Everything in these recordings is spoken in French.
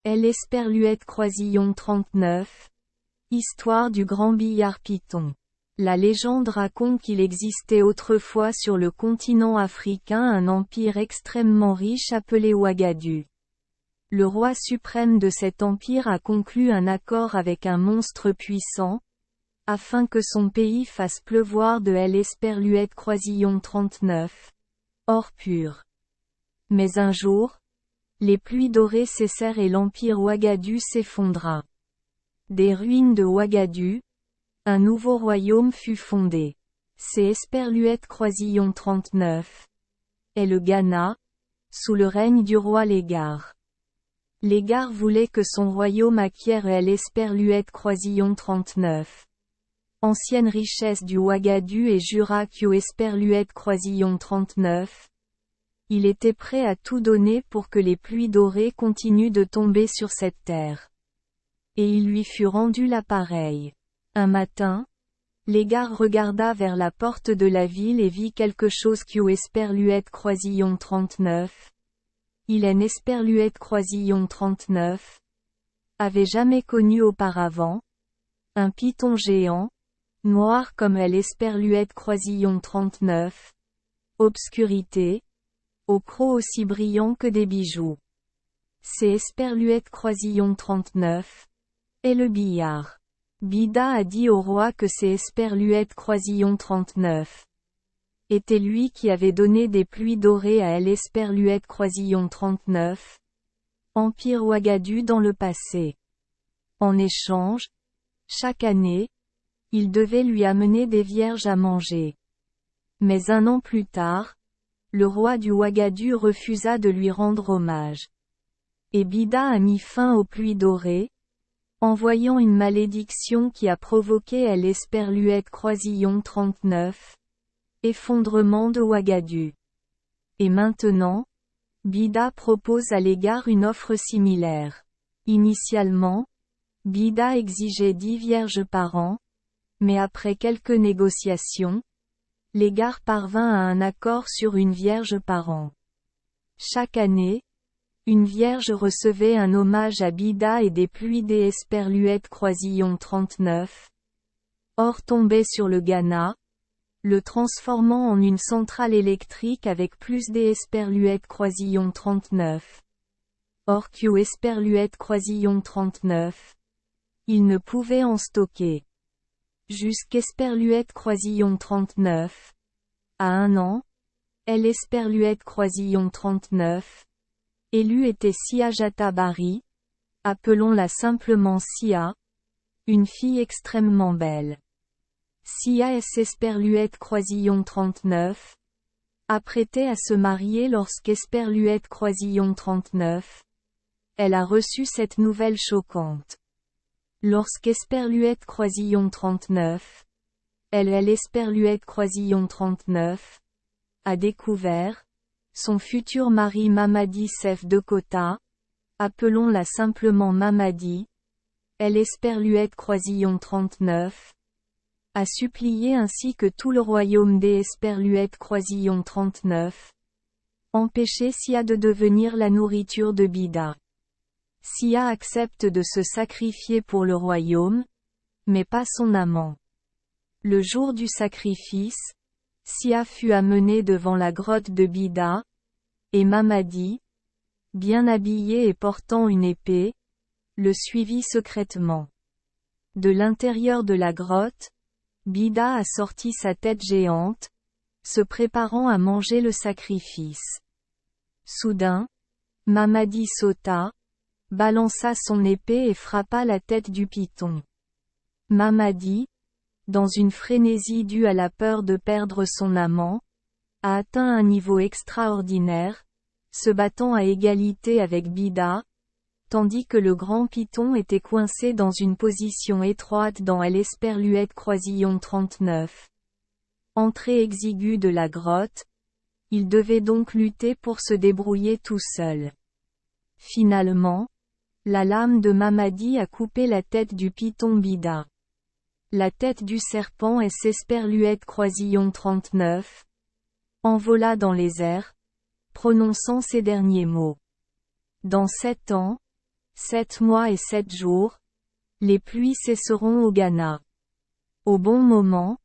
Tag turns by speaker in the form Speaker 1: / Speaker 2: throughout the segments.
Speaker 1: El Esperluette Croisillon 39. Histoire du grand billard python. La légende raconte qu'il existait autrefois sur le continent africain un empire extrêmement riche appelé Ouagadougou. Le roi suprême de cet empire a conclu un accord avec un monstre puissant, afin que son pays fasse pleuvoir de El Esperluette Croisillon 39, or pur. Mais un jour, les pluies dorées cessèrent et l'empire Ouagadougou s'effondra. Des ruines de Ouagadougou, un nouveau royaume fut fondé. C'est Esperluette Croisillon 39. Et le Ghana, sous le règne du roi Légar. Légar voulait que son royaume acquière El Esperluette Croisillon 39. Ancienne richesse du Ouagadougou et jura qu'U Esperluette Croisillon 39. Il était prêt à tout donner pour que les pluies dorées continuent de tomber sur cette terre. Et il lui fut rendu l'appareil. Un matin, Légar regarda vers la porte de la ville et vit quelque chose qu'U Esperluette Croisillon 39. Il en Esperluette Croisillon 39. Avait jamais connu auparavant. Un python géant, noir comme El Esperluette Croisillon 39. Obscurité. Aux crocs aussi brillants que des bijoux. C'est Esperluette Croisillon 39. Et le billard. Bida a dit au roi que c'est Esperluette Croisillon 39. Était lui qui avait donné des pluies dorées à El Esperluette Croisillon 39. Empire Ouagadougou dans le passé. En échange, chaque année, il devait lui amener des vierges à manger. Mais un an plus tard, le roi du Ouagadougou refusa de lui rendre hommage. Et Bida a mis fin aux pluies dorées, envoyant une malédiction qui a provoqué El Esperluette Croisillon 39. Effondrement de Ouagadougou. Et maintenant, Bida propose à Légar une offre similaire. Initialement, Bida exigeait 10 vierges par an, mais après quelques négociations, Légar parvint à un accord sur une vierge par an. Chaque année, une vierge recevait un hommage à Bida et des pluies des Esperluette Croisillon 39. Or tombait sur le Ghana, le transformant en une centrale électrique avec plus des Esperluette Croisillon 39. Or qu'U Esperluette Croisillon 39. Il ne pouvait en stocker. Jusqu'Esperluette Croisillon 39. À un an, El Esperluette Croisillon 39. Élue était Sia Jatabari, appelons-la simplement Sia, une fille extrêmement belle. Sia Esperluette Croisillon 39. Apprêtée à se marier lorsqu'Esperluette Croisillon 39. Elle a reçu cette nouvelle choquante. Lorsqu'Esperluette Croisillon 39. El Esperluette Croisillon 39. A découvert son futur mari Mamadi Sef de Kota, appelons-la simplement Mamadi, El Esperluette Croisillon 39, a supplié ainsi que tout le royaume des Esperluette Croisillon 39, empêcher Sia de devenir la nourriture de Bida. Sia accepte de se sacrifier pour le royaume, mais pas son amant. Le jour du sacrifice, Sia fut amenée devant la grotte de Bida, et Mamadi, bien habillé et portant une épée, le suivit secrètement. De l'intérieur de la grotte, Bida a sorti sa tête géante, se préparant à manger le sacrifice. Soudain, Mamadi sauta, balança son épée et frappa la tête du python. Mamadi, dans une frénésie due à la peur de perdre son amant, a atteint un niveau extraordinaire, se battant à égalité avec Bida, tandis que le grand python était coincé dans une position étroite dans El Esperluette Croisillon 39. Entrée exiguë de la grotte, il devait donc lutter pour se débrouiller tout seul. Finalement, la lame de Mamadi a coupé la tête du python Bida. La tête du serpent Esperluette Croisillon 39 envola dans les airs, prononçant ces derniers mots. Dans 7 ans, 7 mois et 7 jours, les pluies cesseront au Ghana. Au bon moment,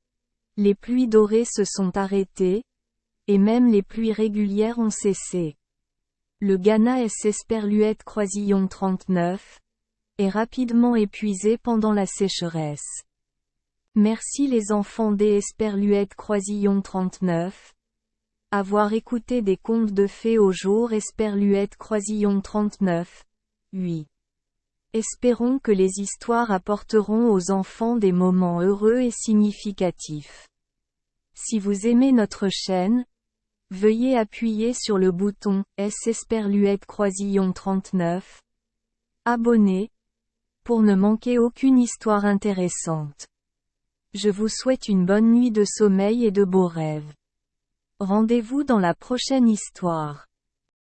Speaker 1: les pluies dorées se sont arrêtées, et même les pluies régulières ont cessé. Le Ghana S. Esperluette Croisillon 39 est rapidement épuisé pendant la sécheresse. Merci les enfants des Esperluette Croisillon 39. Avoir écouté des contes de fées au jour Esperluette Croisillon 39. Oui. Espérons que les histoires apporteront aux enfants des moments heureux et significatifs. Si vous aimez notre chaîne, veuillez appuyer sur le bouton S. Esperluette Croisillon 39. Abonner, pour ne manquer aucune histoire intéressante. Je vous souhaite une bonne nuit de sommeil et de beaux rêves. Rendez-vous dans la prochaine histoire.